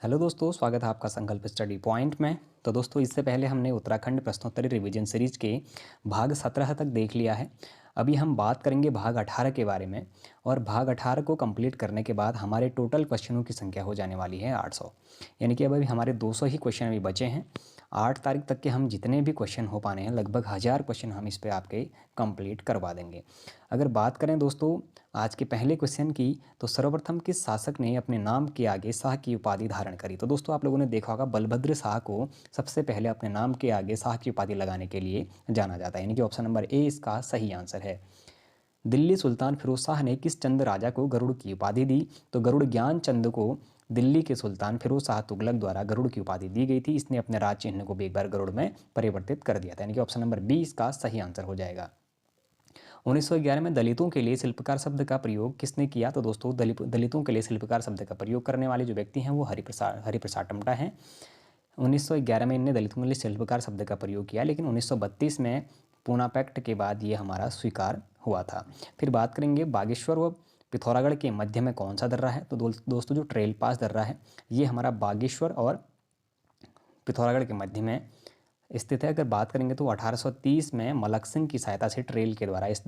Hello दोस्तों, स्वागत है आपका संकल्प स्टडी पॉइंट में। तो दोस्तों, इससे पहले हमने उत्तराखंड प्रश्नोत्तरी रिवीजन सीरीज के भाग 17 तक देख लिया है। अभी हम बात करेंगे भाग 18 के बारे में। और भाग 18 को कंप्लीट करने के बाद हमारे टोटल क्वेश्चनों की संख्या हो जाने वाली है 800। यानी कि अभी हमारे 200 ही क्वेश्चन अभी बचे हैं। 8 तारीख तक के हम जितने भी क्वेश्चन हो पाने हैं, लगभग 1000 क्वेश्चन हम इस पर आपके कंप्लीट करवा देंगे। अगर बात करें दोस्तों आज के पहले क्वेश्चन की, तो सर्वप्रथम किस शासक ने अपने नाम के आगे शाह की उपाधि धारण करी? तो दोस्तों आप लोगों ने देखा होगा, बलभद्र शाह को सबसे पहले अपने नाम के आगे शाह की उपाधि लगाने के लिए जाना जाता है। यानी कि ऑप्शन नंबर ए इसका सही आंसर है। दिल्ली सुल्तान फिरोज शाह ने किस चंद राजा को गरुड़ की उपाधि दी? तो गरुड़ ज्ञान चंद को दिल्ली के सुल्तान फिरोज शाह तुगलक द्वारा गरुड़ की उपाधि दी गई थी। इसने अपने राज चिन्ह को भी एक बार गरुड़ में परिवर्तित कर दिया था। यानी कि ऑप्शन नंबर बी इसका सही आंसर हो जाएगा। 1911 में दलितों के लिए शिल्पकार शब्द का प्रयोग किसने किया? तो दोस्तों दलितों के लिए शिल्पकार शब्द का प्रयोग करने वाले जो व्यक्ति हैं वो हरिप्रसाद टमटा हैं। 1911 में इनने दलितों के लिए शिल्पकार शब्द का प्रयोग किया, लेकिन 1932 में पूना पैक्ट के बाद ये हमारा स्वीकार हुआ था। फिर बात करेंगे बागेश्वर व पिथौरागढ़ के मध्य में कौन सा दर्रा है? तो दोस्तों जो ट्रेल पास दर्रा है ये हमारा बागेश्वर और पिथौरागढ़ के मध्य में स्थित है। अगर बात करेंगे तो 1830 में मलक सिंह की सहायता से ट्रेल के द्वारा इस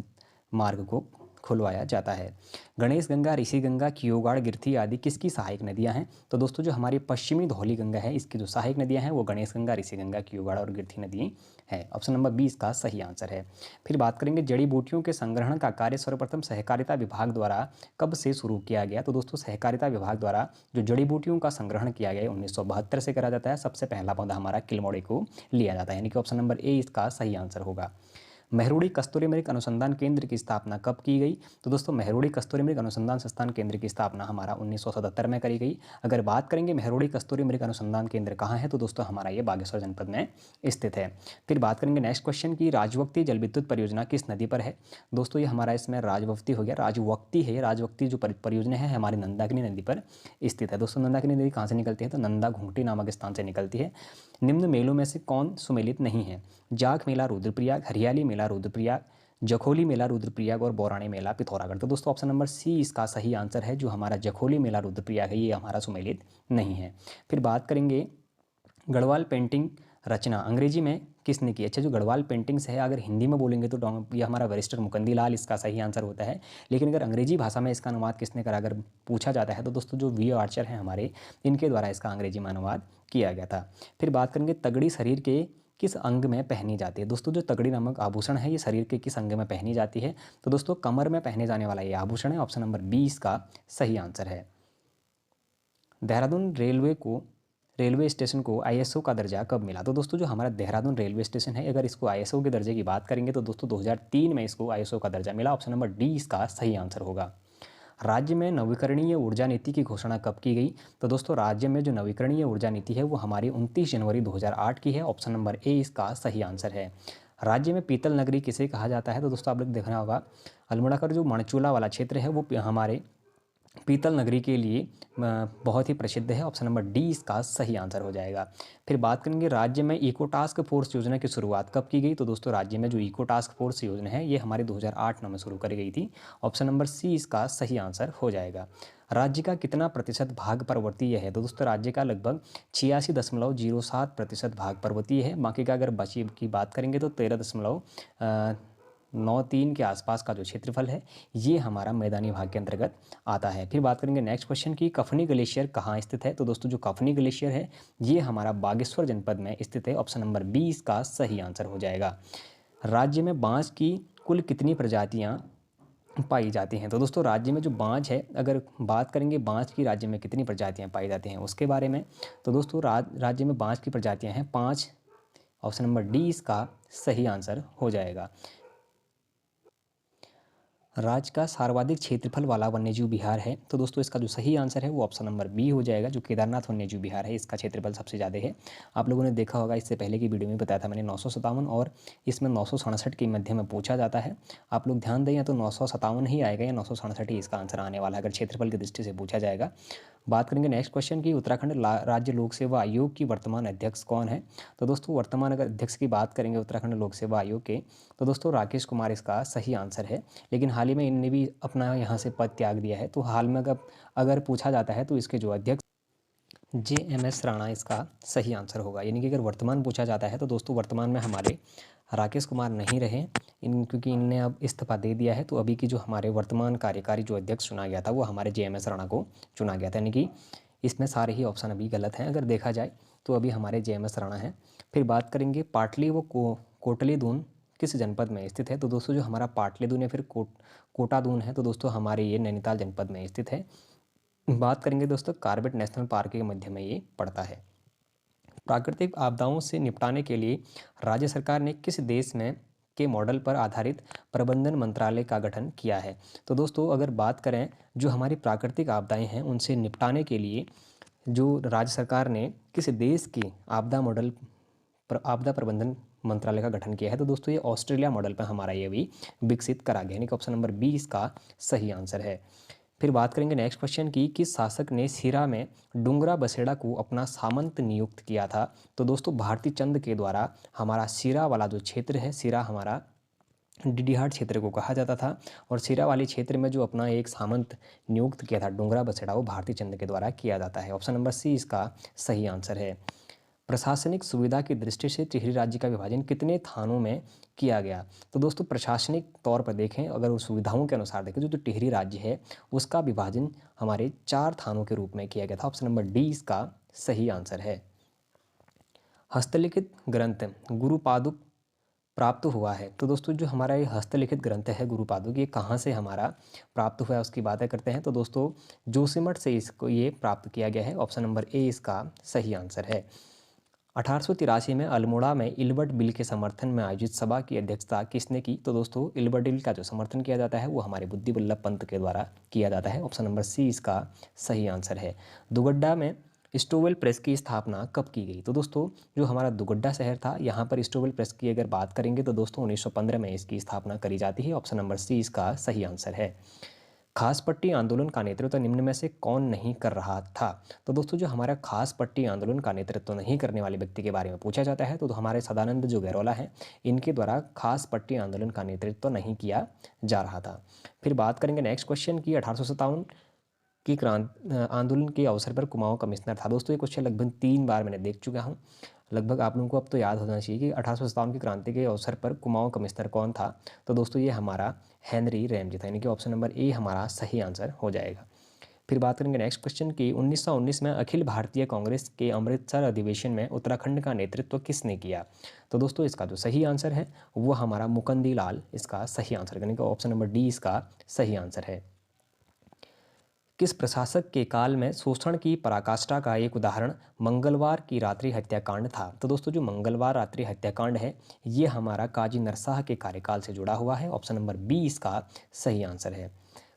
मार्ग को खुलवाया जाता है। गणेश गंगा, ऋषि गंगा, कियोगाड़, गिरथी आदि किसकी सहायक नदियां हैं? तो दोस्तों जो हमारी पश्चिमी धौली गंगा है, इसकी जो सहायक नदियां हैं वो गणेश गंगा, ऋषि गंगा, कियोगाड़ और गिरथी नदी है। ऑप्शन नंबर बी इसका सही आंसर है। फिर बात करेंगे जड़ी बूटियों के संग्रहण का कार्य सर्वप्रथम सहकारिता विभाग द्वारा कब से शुरू किया गया? तो दोस्तों सहकारिता विभाग द्वारा जो जड़ी बूटियों का संग्रहण किया गया 1972 से करा जाता है। सबसे पहला पौधा हमारा किलमोड़े को लिया जाता है। यानी कि ऑप्शन नंबर ए इसका सही आंसर होगा। मेहरुड़ी कस्तूरी मृग अनुसंधान केंद्र की स्थापना कब की गई? तो दोस्तों मेहरुड़ी कस्तूरी मृग अनुसंधान संस्थान केंद्र की स्थापना हमारा 1977 में करी गई। अगर बात करेंगे मेहरुड़ी कस्तूरी मृग अनुसंधान केंद्र कहाँ है, तो दोस्तों हमारा ये बागेश्वर जनपद में स्थित है। फिर बात करेंगे नेक्स्ट क्वेश्चन की, राजवक्ती जल विद्युत परियोजना किस नदी पर है? दोस्तों ये हमारा इसमें राजवक्ती हो गया, राजवक्ती है। राजवक्ती जो परियोजना है हमारी नंदाकिनी नदी पर स्थित है। दोस्तों नंदाकिनी नदी कहाँ से निकलती है? तो नंदा घूंघटी नामक स्थान से निकलती है। निम्न मेलों में से कौन सुमेलित नहीं है? जाख मेला रुद्रप्रयाग, हरियाली मेला रुद्रप्रयाग, जखोली मेला रुद्रप्रयाग और बौराणी मेला पिथौरागढ़। तो दोस्तों ऑप्शन नंबर सी इसका सही आंसर है। जो हमारा जखोली मेला रुद्रप्रयाग है ये हमारा सुमेलित नहीं है। फिर बात करेंगे गढ़वाल पेंटिंग रचना अंग्रेजी में किसने की? अच्छा, जो गढ़वाल पेंटिंग्स है अगर हिंदी में बोलेंगे तो ये हमारा बैरिस्टर मुकंदी लाल इसका सही आंसर होता है। लेकिन अगर अंग्रेजी भाषा में इसका अनुवाद किसने करा अगर पूछा जाता है तो दोस्तों जो वी आर्चर हैं हमारे, इनके द्वारा इसका अंग्रेजी में अनुवाद किया गया था। फिर बात करेंगे तगड़ी शरीर के किस अंग में पहनी जाती है? दोस्तों जो तगड़ी नामक आभूषण है ये शरीर के किस अंग में पहनी जाती है? तो दोस्तों कमर में पहने जाने वाला ये आभूषण है। ऑप्शन नंबर बी इसका सही आंसर है। देहरादून रेलवे स्टेशन को आईएसओ का दर्जा कब मिला? तो दोस्तों जो हमारा देहरादून रेलवे स्टेशन है अगर इसको आईएसओ के दर्जे की बात करेंगे तो दोस्तों 2003 में इसको आईएसओ का दर्जा मिला। ऑप्शन नंबर डी इसका सही आंसर होगा। राज्य में नवीकरणीय ऊर्जा नीति की घोषणा कब की गई? तो दोस्तों राज्य में जो नवीकरणीय ऊर्जा नीति है वो हमारी 29 जनवरी 2008 की है। ऑप्शन नंबर ए इसका सही आंसर है। राज्य में पीतल नगरी किसे कहा जाता है? तो दोस्तों आप लोग देखना होगा, अल्मोड़ा का जो मणचूला वाला क्षेत्र है वो हमारे पीतल नगरी के लिए बहुत ही प्रसिद्ध है। ऑप्शन नंबर डी इसका सही आंसर हो जाएगा। फिर बात करेंगे राज्य में इको टास्क फोर्स योजना की शुरुआत कब की गई? तो दोस्तों राज्य में जो इको टास्क फोर्स योजना है ये हमारे 2008-9 में शुरू करी गई थी। ऑप्शन नंबर सी इसका सही आंसर हो जाएगा। राज्य का कितना प्रतिशत भाग पर्वतीय है? तो दोस्तों राज्य का लगभग 86.07% भाग पर्वतीय है। बाकी का अगर बची की बात करेंगे तो 13.93 के आसपास का जो क्षेत्रफल है ये हमारा मैदानी भाग के अंतर्गत आता है। फिर बात करेंगे नेक्स्ट क्वेश्चन की, कफनी ग्लेशियर कहाँ स्थित है? तो दोस्तों जो कफनी ग्लेशियर है ये हमारा बागेश्वर जनपद में स्थित है। ऑप्शन नंबर बी इसका सही आंसर हो जाएगा। राज्य में बांस की कुल कितनी प्रजातियाँ पाई जाती हैं? तो दोस्तों राज्य में जो बांस है अगर बात करेंगे बांस की राज्य में कितनी प्रजातियाँ पाई जाती हैं उसके बारे में, तो दोस्तों राज्य में बांस की प्रजातियाँ हैं 5। ऑप्शन नंबर डी इसका सही आंसर हो जाएगा। राज्य का सर्वाधिक क्षेत्रफल वाला वन्यजीव विहार है? तो दोस्तों इसका जो सही आंसर है वो ऑप्शन नंबर बी हो जाएगा। जो केदारनाथ वन्यजीव विहार है इसका क्षेत्रफल सबसे ज़्यादा है। आप लोगों ने देखा होगा इससे पहले की वीडियो में बताया था मैंने 957 और इसमें 967 के मध्य में पूछा जाता है। आप लोग ध्यान दें या तो 957 ही आएगा या 967 ही इसका आंसर आने वाला है अगर क्षेत्रफल की दृष्टि से पूछा जाएगा। बात करेंगे नेक्स्ट क्वेश्चन की, उत्तराखंड राज्य लोक सेवा आयोग की वर्तमान अध्यक्ष कौन है? तो दोस्तों वर्तमान अगर अध्यक्ष की बात करेंगे उत्तराखंड लोक सेवा आयोग के तो दोस्तों राकेश कुमार इसका सही आंसर है। लेकिन हाल ही में इनने भी अपना यहाँ से पद त्याग दिया है। तो हाल में अगर पूछा जाता है तो इसके जो अध्यक्ष JMS राणा इसका सही आंसर होगा। यानी कि अगर वर्तमान पूछा जाता है तो दोस्तों वर्तमान में हमारे राकेश कुमार नहीं रहे क्योंकि इनने अब इस्तीफा दे दिया है। तो अभी की जो हमारे वर्तमान कार्यकारी जो अध्यक्ष चुना गया था वो हमारे JMS राणा को चुना गया था। यानी कि इसमें सारे ही ऑप्शन अभी गलत हैं अगर देखा जाए तो अभी हमारे JMS राणा हैं। फिर बात करेंगे पाटली व कोटलीदून किस जनपद में स्थित है। तो दोस्तों जो हमारा पाटलीदून या फिर कोटादून है तो दोस्तों हमारे ये नैनीताल जनपद में स्थित है। बात करेंगे दोस्तों कार्बेट नेशनल पार्क के मध्य में ये पड़ता है। प्राकृतिक आपदाओं से निपटाने के लिए राज्य सरकार ने किस देश में के मॉडल पर आधारित प्रबंधन मंत्रालय का गठन किया है। तो दोस्तों अगर बात करें जो हमारी प्राकृतिक आपदाएं हैं उनसे निपटाने के लिए जो राज्य सरकार ने किस देश के आपदा प्रबंधन मंत्रालय का गठन किया है तो दोस्तों ये ऑस्ट्रेलिया मॉडल पर हमारा ये भी विकसित करा गया। यानी कि ऑप्शन नंबर बी इसका सही आंसर है। फिर बात करेंगे नेक्स्ट क्वेश्चन की किस शासक ने सिरा में डुंगरा बसेड़ा को अपना सामंत नियुक्त किया था। तो दोस्तों भारती चंद के द्वारा हमारा सिरा वाला जो क्षेत्र है, सिरा हमारा डिडीहाट क्षेत्र को कहा जाता था और सिरा वाले क्षेत्र में जो अपना एक सामंत नियुक्त किया था डुंगरा बसेड़ा वो भारती चंद के द्वारा किया जाता है। ऑप्शन नंबर सी इसका सही आंसर है। प्रशासनिक सुविधा की दृष्टि से टिहरी राज्य का विभाजन कितने थानों में किया गया। तो दोस्तों प्रशासनिक तौर पर देखें अगर उस सुविधाओं के अनुसार देखें तो टिहरी राज्य है उसका विभाजन हमारे 4 थानों के रूप में किया गया था। ऑप्शन नंबर डी इसका सही आंसर है। हस्तलिखित ग्रंथ गुरुपादुक प्राप्त हुआ है। तो दोस्तों जो हमारा ये हस्तलिखित ग्रंथ है गुरुपादुक ये कहाँ से हमारा प्राप्त हुआ है उसकी बातें करते हैं। तो दोस्तों जोशीमठ से इसको ये प्राप्त किया गया है। ऑप्शन नंबर ए इसका सही आंसर है। 1883 में अल्मोड़ा में इल्बर्ट बिल के समर्थन में आयोजित सभा की अध्यक्षता किसने की। तो दोस्तों इल्बर्ट बिल का जो समर्थन किया जाता है वो हमारे बुद्धि बल्लभ पंत के द्वारा किया जाता है। ऑप्शन नंबर सी इसका सही आंसर है। दुगड्डा में स्टोवेल प्रेस की स्थापना कब की गई। तो दोस्तों जो हमारा दुगड्डा शहर था यहाँ पर स्टोवेल प्रेस की अगर बात करेंगे तो दोस्तों 1915 में इसकी स्थापना करी जाती है। ऑप्शन नंबर सी इसका सही आंसर है। खास पट्टी आंदोलन का नेतृत्व निम्न में से कौन नहीं कर रहा था। तो दोस्तों जो हमारा खास पट्टी आंदोलन का नेतृत्व नहीं करने वाले व्यक्ति के बारे में पूछा जाता है तो हमारे सदानंद जो गैरोला हैं इनके द्वारा खास पट्टी आंदोलन का नेतृत्व नहीं किया जा रहा था। फिर बात करेंगे नेक्स्ट क्वेश्चन की 1857 की आंदोलन के अवसर पर कुमाऊं कमिश्नर था। दोस्तों ये क्वेश्चन लगभग 3 बार मैंने देख चुका हूँ। लगभग आप लोगों को अब तो याद होना चाहिए कि 1857 की क्रांति के अवसर पर कुमाऊं कमिश्नर कौन था। तो दोस्तों ये हमारा हेनरी रैमजी था। यानी कि ऑप्शन नंबर ए हमारा सही आंसर हो जाएगा। फिर बात करेंगे नेक्स्ट क्वेश्चन की 1919 में अखिल भारतीय कांग्रेस के अमृतसर अधिवेशन में उत्तराखंड का नेतृत्व किसने किया। तो दोस्तों इसका जो सही आंसर है वो हमारा मुकुंदी लाल इसका सही आंसर यानी कि ऑप्शन नंबर डी इसका सही आंसर है। किस प्रशासक के काल में शोषण की पराकाष्ठा का एक उदाहरण मंगलवार की रात्रि हत्याकांड था। तो दोस्तों जो मंगलवार रात्रि हत्याकांड है ये हमारा काजी नरसाह के कार्यकाल से जुड़ा हुआ है। ऑप्शन नंबर बी इसका सही आंसर है।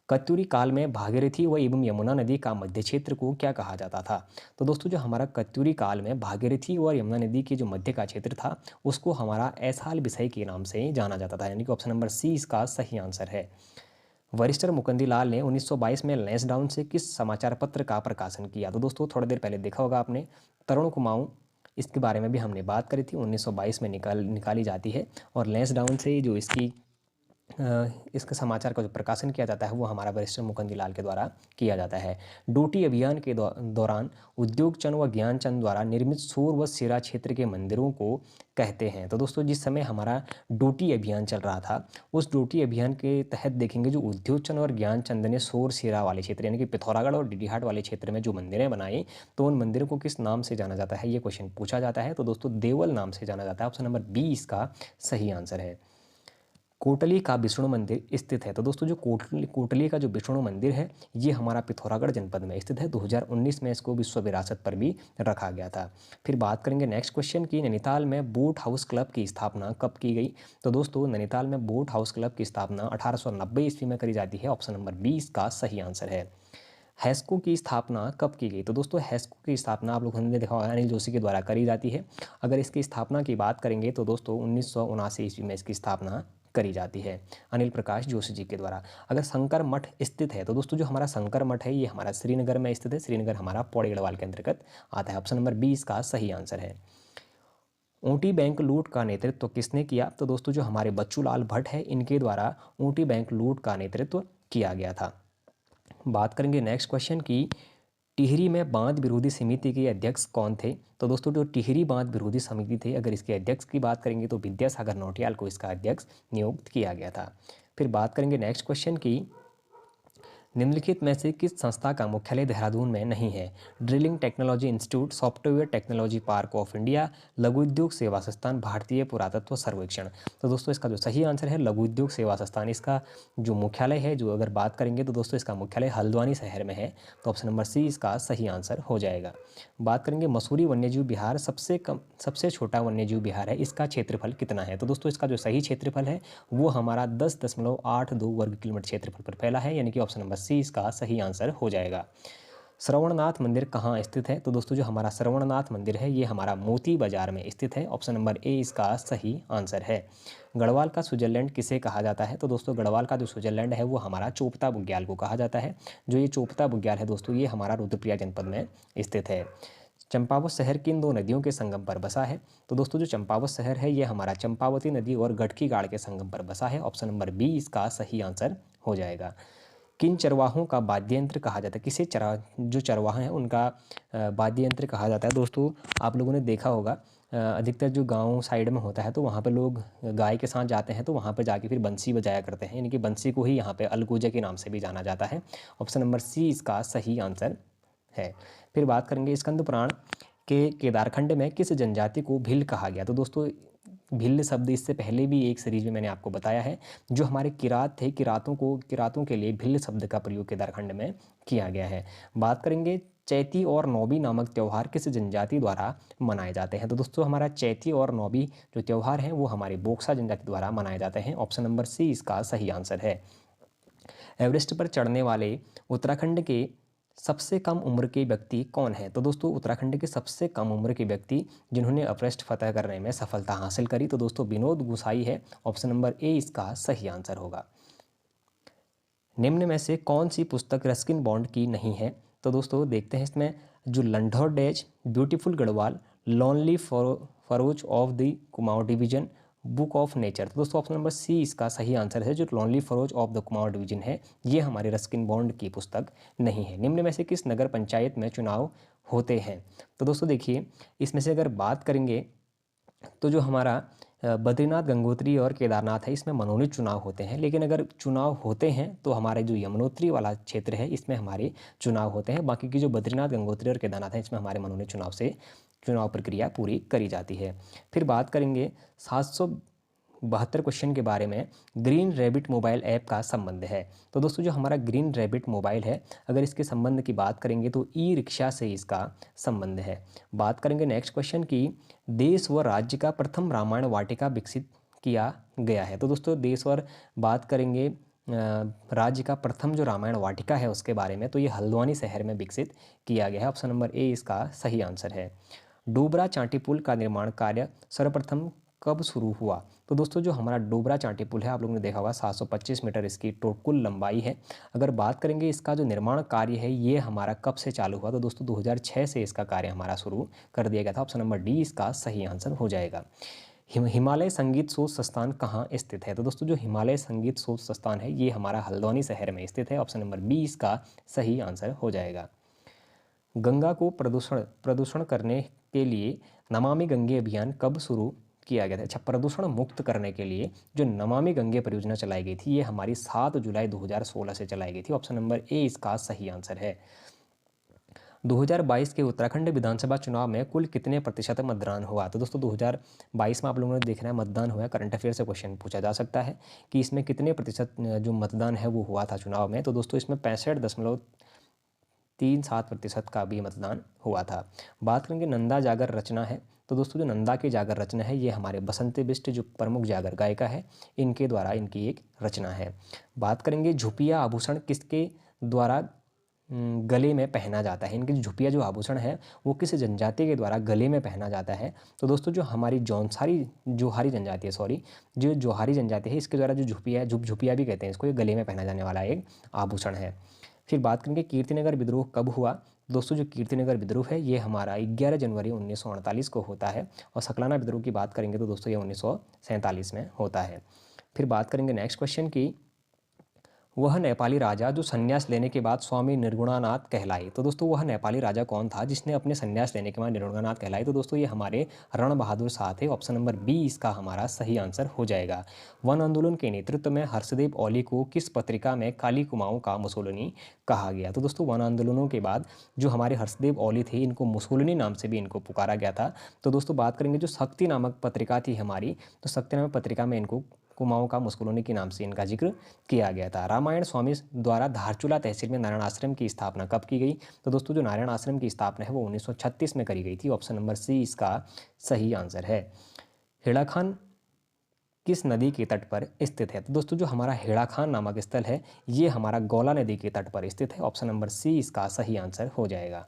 कत्यूरी काल में भागीरथी व एवं यमुना नदी का मध्य क्षेत्र को क्या कहा जाता था। तो दोस्तों जो हमारा कत्यूरी काल में भागीरथी और यमुना नदी के जो मध्य का क्षेत्र था उसको हमारा ऐसाल विषय के नाम से जाना जाता था। यानी कि ऑप्शन नंबर सी इसका सही आंसर है। वरिष्ठर मुकुंदी लाल ने 1922 में लैंसडाउन से किस समाचार पत्र का प्रकाशन किया। तो दोस्तों थोड़ी देर पहले देखा होगा आपने तरुण कुमाऊं इसके बारे में भी हमने बात करी थी। 1922 में निकाली जाती है और लैंसडाउन से जो इसका समाचार का जो प्रकाशन किया जाता है वो हमारा वरिष्ठ मुकुंदी लाल के द्वारा किया जाता है। डोटी अभियान के दौरान उद्योग चंद व ज्ञान चंद द्वारा निर्मित सूर व सिरा क्षेत्र के मंदिरों को कहते हैं। तो दोस्तों जिस समय हमारा डोटी अभियान चल रहा था उस डोटी अभियान के तहत देखेंगे जो उद्योग चंद और ज्ञान चंद ने सोर सिरा वाले क्षेत्र यानी कि पिथौरागढ़ और डिडीहाट वाले क्षेत्र में जो मंदिरें बनाई तो उन मंदिरों को किस नाम से जाना जाता है ये क्वेश्चन पूछा जाता है। तो दोस्तों देवल नाम से जाना जाता है। ऑप्शन नंबर बी इसका सही आंसर है। कोटली का विष्णु मंदिर स्थित है। तो दोस्तों जो कोटली का जो विष्णु मंदिर है ये हमारा पिथौरागढ़ जनपद में स्थित है। 2019 में इसको विश्व विरासत पर भी रखा गया था। फिर बात करेंगे नेक्स्ट क्वेश्चन की नैनीताल में बोट हाउस क्लब की स्थापना कब की गई। तो दोस्तों नैनीताल में बोट हाउस क्लब की स्थापना 1890 ईस्वी में करी जाती है। ऑप्शन नंबर 20 का सही आंसर है। हैस्को की स्थापना कब की गई। तो दोस्तों हैस्को की स्थापना आप लोगों ने देखा होगा अनिल जोशी के द्वारा करी जाती है। अगर इसकी स्थापना की बात करेंगे तो दोस्तों 1979 ईस्वी में इसकी स्थापना करी जाती है अनिल प्रकाश जोशी जी के द्वारा। अगर शंकर मठ स्थित है तो दोस्तों जो हमारा शंकर मठ है ये हमारा श्रीनगर में स्थित है। श्रीनगर हमारा पौड़ी गढ़वाल के अंतर्गत आता है। ऑप्शन नंबर 20 का सही आंसर है। ऊटी बैंक लूट का नेतृत्व किसने किया। तो दोस्तों जो हमारे बच्चूलाल भट्ट है इनके द्वारा ऊटी बैंक लूट का नेतृत्व किया गया था। बात करेंगे नेक्स्ट क्वेश्चन की टिहरी में बांध विरोधी समिति के अध्यक्ष कौन थे? तो दोस्तों जो टिहरी बांध विरोधी समिति थे, अगर इसके अध्यक्ष की बात करेंगे तो विद्यासागर नौटियाल को इसका अध्यक्ष नियुक्त किया गया था। फिर बात करेंगे नेक्स्ट क्वेश्चन की, निम्नलिखित में से किस संस्था का मुख्यालय देहरादून में नहीं है? Drilling technology institute, software technology park of India, लघु उद्योग सेवा संस्थान, भारतीय पुरातत्व सर्वेक्षण। तो दोस्तों इसका जो सही आंसर है लघु उद्योग सेवा संस्थान। इसका जो मुख्यालय है, जो अगर बात करेंगे तो दोस्तों इसका मुख्यालय हल्द्वानी शहर में है। तो ऑप्शन नंबर सी इसका सही आंसर हो जाएगा। बात करेंगे मसूरी वन्यजीव विहार सबसे छोटा वन्यजीव विहार है, इसका क्षेत्रफल कितना है? तो दोस्तों इसका जो सही क्षेत्रफल है वो हमारा 10.82 वर्ग किलोमीटर क्षेत्रफल पर फैला है, यानी कि ऑप्शन नंबर सी इसका सही आंसर हो जाएगा। श्रवणनाथ मंदिर कहाँ स्थित है? तो दोस्तों जो हमारा श्रवणनाथ मंदिर है ये हमारा मोती बाजार में स्थित है। ऑप्शन नंबर ए इसका सही आंसर है। गढ़वाल का स्विट्जरलैंड किसे कहा जाता है? तो दोस्तों गढ़वाल का जो स्विट्जरलैंड है वो हमारा चोपता बुग्याल को कहा जाता है। जो ये चोपता बुग्याल है दोस्तों ये हमारा रुद्रप्रयाग जनपद में स्थित है। चंपावत शहर किन दो नदियों के संगम पर बसा है? तो दोस्तों जो चंपावत शहर है ये हमारा चंपावती नदी और गटकी गाड़ के संगम पर बसा है। ऑप्शन नंबर बी इसका सही आंसर हो जाएगा। किन चरवाहों का वाद्य यंत्र कहा जाता है? किसे जो चरवाहा हैं उनका वाद्य यंत्र कहा जाता है? दोस्तों आप लोगों ने देखा होगा अधिकतर जो गांव साइड में होता है तो वहाँ पे लोग गाय के साथ जाते हैं तो वहाँ पे जाके फिर बंसी बजाया करते हैं, यानी कि बंसी को ही यहाँ पे अलगूजा के नाम से भी जाना जाता है। ऑप्शन नंबर सी इसका सही आंसर है। फिर बात करेंगे स्कंद पुराण के केदारखंड में किस जनजाति को भिल्ल कहा गया? तो दोस्तों भिल्ल शब्द इससे पहले भी एक सीरीज में मैंने आपको बताया है। जो हमारे किरात थे, किरातों के लिए भिल्ल शब्द का प्रयोग केदारखंड में किया गया है। बात करेंगे चैती और नौबी नामक त्यौहार किस जनजाति द्वारा मनाए जाते हैं? तो दोस्तों हमारा चैती और नौबी जो त्यौहार हैं वो हमारे बोक्सा जनजाति द्वारा मनाए जाते हैं। ऑप्शन नंबर सी इसका सही आंसर है। एवरेस्ट पर चढ़ने वाले उत्तराखंड के सबसे कम उम्र के व्यक्ति कौन है? तो दोस्तों उत्तराखंड के सबसे कम उम्र के व्यक्ति जिन्होंने एवरेस्ट फतह करने में सफलता हासिल करी तो दोस्तों विनोद गुसाई है। ऑप्शन नंबर ए इसका सही आंसर होगा। निम्न में से कौन सी पुस्तक रस्किन बॉन्ड की नहीं है? तो दोस्तों देखते हैं इसमें, जो Landour days, beautiful Garhwal, lonely furrows of the Kumaon division, book of nature. तो दोस्तों ऑप्शन नंबर सी इसका सही आंसर है। जो lonely furrows of the Kumaon division है ये हमारे रस्किन बॉन्ड की पुस्तक नहीं है। निम्न में से किस नगर पंचायत में चुनाव होते हैं? तो दोस्तों देखिए इसमें से अगर बात करेंगे तो जो हमारा बद्रीनाथ, गंगोत्री और केदारनाथ है इसमें मनोनीत चुनाव होते हैं, लेकिन अगर चुनाव होते हैं तो हमारे जो यमुनोत्री वाला क्षेत्र है इसमें हमारे चुनाव होते हैं। बाकी की जो बद्रीनाथ, गंगोत्री और केदारनाथ है इसमें हमारे मनोनीत चुनाव से चुनाव प्रक्रिया पूरी करी जाती है। फिर बात करेंगे 772 क्वेश्चन के बारे में, ग्रीन रैबिट मोबाइल ऐप का संबंध है। तो दोस्तों जो हमारा ग्रीन रैबिट मोबाइल है अगर इसके संबंध की बात करेंगे तो ई रिक्शा से इसका संबंध है। बात करेंगे नेक्स्ट क्वेश्चन की, देश व राज्य का प्रथम रामायण वाटिका विकसित किया गया है। तो दोस्तों देश और बात करेंगे राज्य का प्रथम जो रामायण वाटिका है उसके बारे में, तो ये हल्द्वानी शहर में विकसित किया गया है। ऑप्शन नंबर ए इसका सही आंसर है। डोबरा चांटी पुल का निर्माण कार्य सर्वप्रथम कब शुरू हुआ? तो दोस्तों जो हमारा डोबरा चांटी पुल है आप लोगों ने देखा होगा 725 मीटर इसकी कुल लंबाई है। अगर बात करेंगे इसका जो निर्माण कार्य है ये हमारा कब से चालू हुआ? तो दोस्तों 2006 से इसका कार्य हमारा शुरू कर दिया गया था। ऑप्शन नंबर डी इसका सही आंसर हो जाएगा। हिमालय संगीत शोध संस्थान कहाँ स्थित है? तो दोस्तों जो हिमालय संगीत शोध संस्थान है ये हमारा हल्द्वानी शहर में स्थित है। ऑप्शन नंबर बी इसका सही आंसर हो जाएगा। गंगा को प्रदूषण करने के लिए नमामि गंगे अभियान कब शुरू किया गया था? अच्छा, प्रदूषण मुक्त करने के लिए जो नमामि गंगे परियोजना चलाई गई थी ये हमारी 7 जुलाई 2016 से चलाई गई थी। ऑप्शन नंबर ए इसका सही आंसर है। 2022 के उत्तराखंड विधानसभा चुनाव में कुल कितने प्रतिशत मतदान हुआ? तो दोस्तों 2022 में आप लोगों ने देखना है मतदान हुआ। करंट अफेयर से क्वेश्चन पूछा जा सकता है कि इसमें कितने प्रतिशत जो मतदान है वो हुआ था चुनाव में। तो दोस्तों इसमें 65.37% का भी मतदान हुआ था। बात करेंगे नंदा जागर रचना है। तो दोस्तों जो नंदा की जागर रचना है ये हमारे बसंती बिष्ट जो प्रमुख जागर गायिका है इनके द्वारा इनकी एक रचना है। बात करेंगे झुपिया आभूषण किसके द्वारा गले में पहना जाता है? इनकी झुपिया जो आभूषण है वो किस जनजाति के द्वारा गले में पहना जाता है? तो दोस्तों जो हमारी जोहारी जनजाति है, जो जोहारी जनजाति है इसके द्वारा जो झुपिया झुपिया भी कहते हैं इसको, ये गले में पहना जाने वाला एक आभूषण है। फिर बात करेंगे कीर्तिनगर विद्रोह कब हुआ? दोस्तों जो कीर्तिनगर विद्रोह है ये हमारा 11 जनवरी 1948 को होता है। और सकलाना विद्रोह की बात करेंगे तो दोस्तों ये 1947 में होता है। फिर बात करेंगे नेक्स्ट क्वेश्चन की, वह नेपाली राजा जो संन्यास लेने के बाद स्वामी निर्गुणानाथ कहलाए। तो दोस्तों वह नेपाली राजा कौन था जिसने अपने संन्यास लेने के बाद निर्गुणानाथ कहलाए? तो दोस्तों ये हमारे रण बहादुर शाह थे। ऑप्शन नंबर बी इसका हमारा सही आंसर हो जाएगा। वन आंदोलन के नेतृत्व में हर्षदेव ओली को किस पत्रिका में काली कुमाऊं का मुसोलिनी कहा गया? तो दोस्तों वन आंदोलनों के बाद जो हमारे हर्षदेव ओली थे इनको मुसोलिनी नाम से भी इनको पुकारा गया था। तो दोस्तों बात करेंगे जो शक्ति नामक पत्रिका थी हमारी, तो शक्ति नामक पत्रिका में इनको कुमाऊं का मुसोलिनी के नाम से इनका जिक्र किया गया था। रामायण स्वामी द्वारा धारचूला तहसील में नारायण आश्रम की स्थापना कब की गई? तो दोस्तों जो नारायण आश्रम की स्थापना है वो 1936 में करी गई थी। ऑप्शन नंबर सी इसका सही आंसर है। हेड़ाखान किस नदी के तट पर स्थित है? तो दोस्तों जो हमारा हेड़ाखान नामक स्थल है ये हमारा गौला नदी के तट पर स्थित है। ऑप्शन नंबर सी इसका सही आंसर हो जाएगा।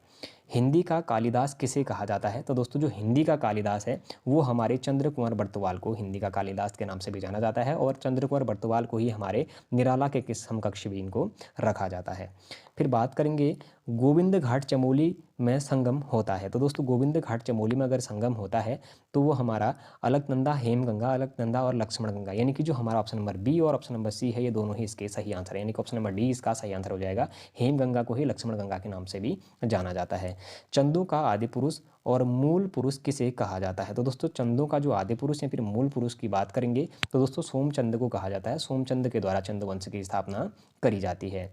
हिंदी का कालिदास किसे कहा जाता है? तो दोस्तों जो हिंदी का कालिदास है वो हमारे चंद्र कुंवर बर्तवाल को हिंदी का कालिदास के नाम से भी जाना जाता है, और चंद्र कुंवर बर्तवाल को ही हमारे निराला के किस समकक्ष भी इनको रखा जाता है। फिर बात करेंगे गोविंद घाट चमोली में संगम होता है। तो दोस्तों गोविंद घाट चमोली में अगर संगम होता है तो वो हमारा अलकनंदा हेमगंगा, अलकनंदा और लक्ष्मण गंगा, यानी कि जो हमारा ऑप्शन नंबर बी और ऑप्शन नंबर सी है ये दोनों ही इसके सही आंसर है, यानी कि ऑप्शन नंबर डी इसका सही आंसर हो जाएगा। हेमगंगा को ही लक्ष्मण गंगा के नाम से भी जाना जाता है। चंदों का आदि पुरुष और मूल पुरुष किसे कहा जाता है? तो दोस्तों चंदों का जो आदि पुरुष या फिर मूल पुरुष की बात करेंगे तो दोस्तों सोमचंद को कहा जाता है। सोमचंद के द्वारा चंद वंश की स्थापना करी जाती है।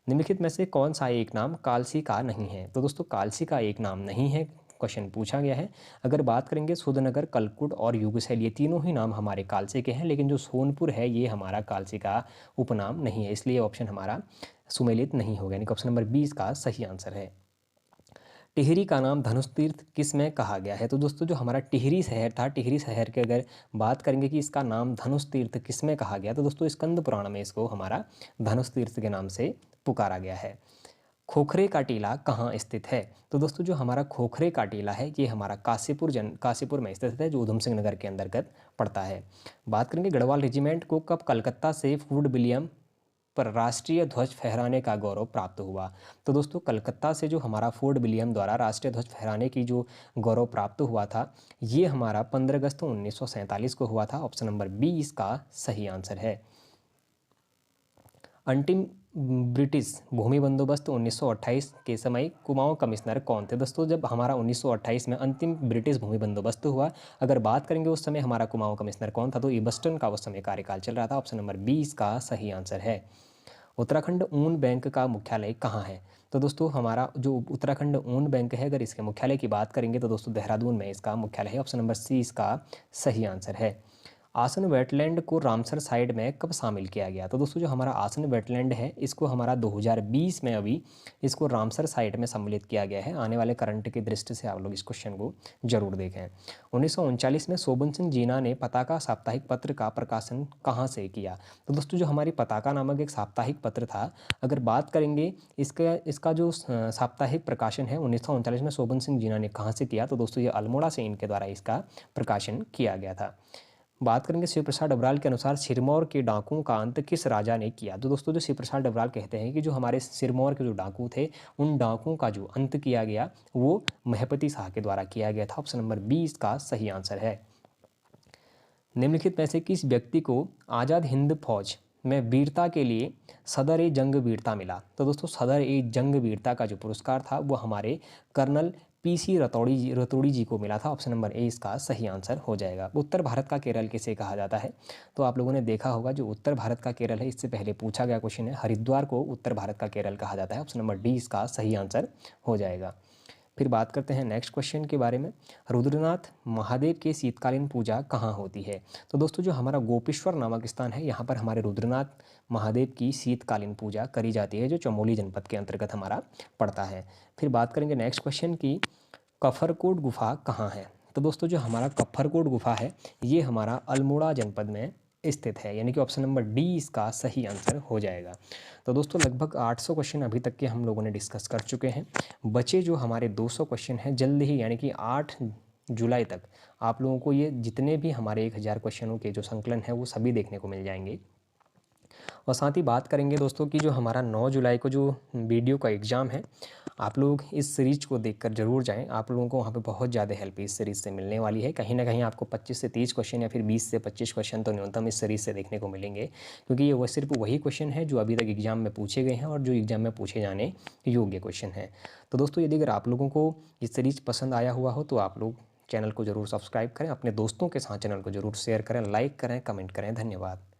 निम्नलिखित में से कौन सा एक नाम कालसी का नहीं है? तो दोस्तों कालसी का एक नाम नहीं है, क्वेश्चन पूछा गया है। अगर बात करेंगे सुधनगर, कलकुट और युगशैल ये तीनों ही नाम हमारे कालसी के हैं, लेकिन जो सोनपुर है ये हमारा कालसी का उपनाम नहीं है, इसलिए ऑप्शन हमारा सुमेलित नहीं होगा, यानी कि ऑप्शन नंबर 20 का सही आंसर है। टिहरी का नाम धनुष तीर्थ किस में कहा गया है? तो दोस्तों जो हमारा टिहरी शहर था, टिहरी शहर के अगर बात करेंगे कि इसका नाम धनुष तीर्थ किस में कहा गया, तो दोस्तों स्कंद पुराण में इसको हमारा धनुष तीर्थ के नाम से पुकारा गया है। खोखरे का टीला कहाँ स्थित है? तो दोस्तों जो हमारा खोखरे का टीला है ये हमारा काशीपुर में स्थित है, जो उधम सिंह नगर के अंतर्गत पड़ता है। बात करेंगे गढ़वाल रेजिमेंट को कब कलकत्ता से फोर्ट विलियम पर राष्ट्रीय ध्वज फहराने का गौरव प्राप्त हुआ? तो दोस्तों कलकत्ता से जो हमारा फोर्ट विलियम द्वारा राष्ट्रीय ध्वज फहराने की जो गौरव प्राप्त हुआ था ये हमारा 15 अगस्त 1947 को हुआ था। ऑप्शन नंबर बी इसका सही आंसर है। अंतिम ब्रिटिश भूमि बंदोबस्त 1928 के समय कुमाऊं कमिश्नर कौन थे? दोस्तों जब हमारा 1928 में अंतिम ब्रिटिश भूमि बंदोबस्त हुआ, अगर बात करेंगे उस समय हमारा कुमाऊं कमिश्नर कौन था, तो ईबस्टन का उस समय कार्यकाल चल रहा था। ऑप्शन नंबर 20 का सही आंसर है। उत्तराखंड ऊन बैंक का मुख्यालय कहाँ है? तो दोस्तों हमारा जो उत्तराखंड ऊन बैंक है अगर इसके मुख्यालय की बात करेंगे तो दोस्तों देहरादून में इसका मुख्यालय है। ऑप्शन नंबर सी इसका सही आंसर है। आसन वेटलैंड को रामसर साइट में कब शामिल किया गया? तो दोस्तों जो हमारा आसन वेटलैंड है इसको हमारा 2020 में अभी इसको रामसर साइट में सम्मिलित किया गया है। आने वाले करंट की दृष्टि से आप लोग इस क्वेश्चन को जरूर देखें। 1939 में शोभन सिंह जीना ने पताका साप्ताहिक पत्र का प्रकाशन कहाँ से किया? तो दोस्तों जो हमारी पताका नामक एक साप्ताहिक पत्र था, अगर बात करेंगे इसका जो साप्ताहिक प्रकाशन है 1939 में शोभन सिंह जीना ने कहाँ से किया? तो दोस्तों ये अल्मोड़ा से इनके द्वारा इसका प्रकाशन किया गया था। बात करेंगे शिव प्रसाद डबराल के अनुसार सिरमौर के डाकुओं का अंत किस राजा ने किया? तो दोस्तों जो शिव प्रसाद डबराल कहते हैं कि जो हमारे सिरमौर के जो डाकू थे उन डाकुओं का जो अंत किया गया वो महपति शाह के द्वारा किया गया था। ऑप्शन नंबर 20 का सही आंसर है। निम्नलिखित में से किस व्यक्ति को आज़ाद हिंद फौज में वीरता के लिए सदर ए जंग वीरता मिला? तो दोस्तों सदर ए जंग वीरता का जो पुरस्कार था वो हमारे कर्नल पीसी रतौड़ी जी को मिला था। ऑप्शन नंबर ए इसका सही आंसर हो जाएगा। उत्तर भारत का केरल किसे कहा जाता है? तो आप लोगों ने देखा होगा जो उत्तर भारत का केरल है इससे पहले पूछा गया क्वेश्चन है, हरिद्वार को उत्तर भारत का केरल कहा जाता है। ऑप्शन नंबर डी इसका सही आंसर हो जाएगा। फिर बात करते हैं नेक्स्ट क्वेश्चन के बारे में। रुद्रनाथ महादेव के शीतकालीन पूजा कहाँ होती है? तो दोस्तों जो हमारा गोपेश्वर नामक स्थान है यहाँ पर हमारे रुद्रनाथ महादेव की शीतकालीन पूजा करी जाती है, जो चमोली जनपद के अंतर्गत हमारा पड़ता है। फिर बात करेंगे नेक्स्ट क्वेश्चन की कफरकोट गुफा कहाँ है? तो दोस्तों जो हमारा कफरकोट गुफा है ये हमारा अल्मोड़ा जनपद में स्थित है, यानी कि ऑप्शन नंबर डी इसका सही आंसर हो जाएगा। तो दोस्तों लगभग 800 क्वेश्चन अभी तक के हम लोगों ने डिस्कस कर चुके हैं। बचे जो हमारे 200 क्वेश्चन हैं जल्द ही यानी कि 8 जुलाई तक आप लोगों को ये जितने भी हमारे 1000 क्वेश्चनों के जो संकलन है वो सभी देखने को मिल जाएंगे। और साथ ही बात करेंगे दोस्तों कि जो हमारा 9 जुलाई को जो वीडियो का एग्ज़ाम है, आप लोग इस सीरीज़ को देखकर ज़रूर जाएँ। आप लोगों को वहाँ पे बहुत ज़्यादा हेल्प इस सीरीज़ से मिलने वाली है। कहीं न कहीं आपको 25 से 30 क्वेश्चन या फिर 20 से 25 क्वेश्चन तो न्यूनतम इस सीरीज़ से देखने को मिलेंगे, क्योंकि ये वो सिर्फ़ वही क्वेश्चन है जो अभी तक एग्ज़ाम में पूछे गए हैं और जो एग्ज़ाम में पूछे जाने योग्य क्वेश्चन हैं। तो दोस्तों, यदि अगर आप लोगों को ये सीरीज़ पसंद आया हुआ हो तो आप लोग चैनल को ज़रूर सब्सक्राइब करें, अपने दोस्तों के साथ चैनल को ज़रूर शेयर करें, लाइक करें, कमेंट करें। धन्यवाद।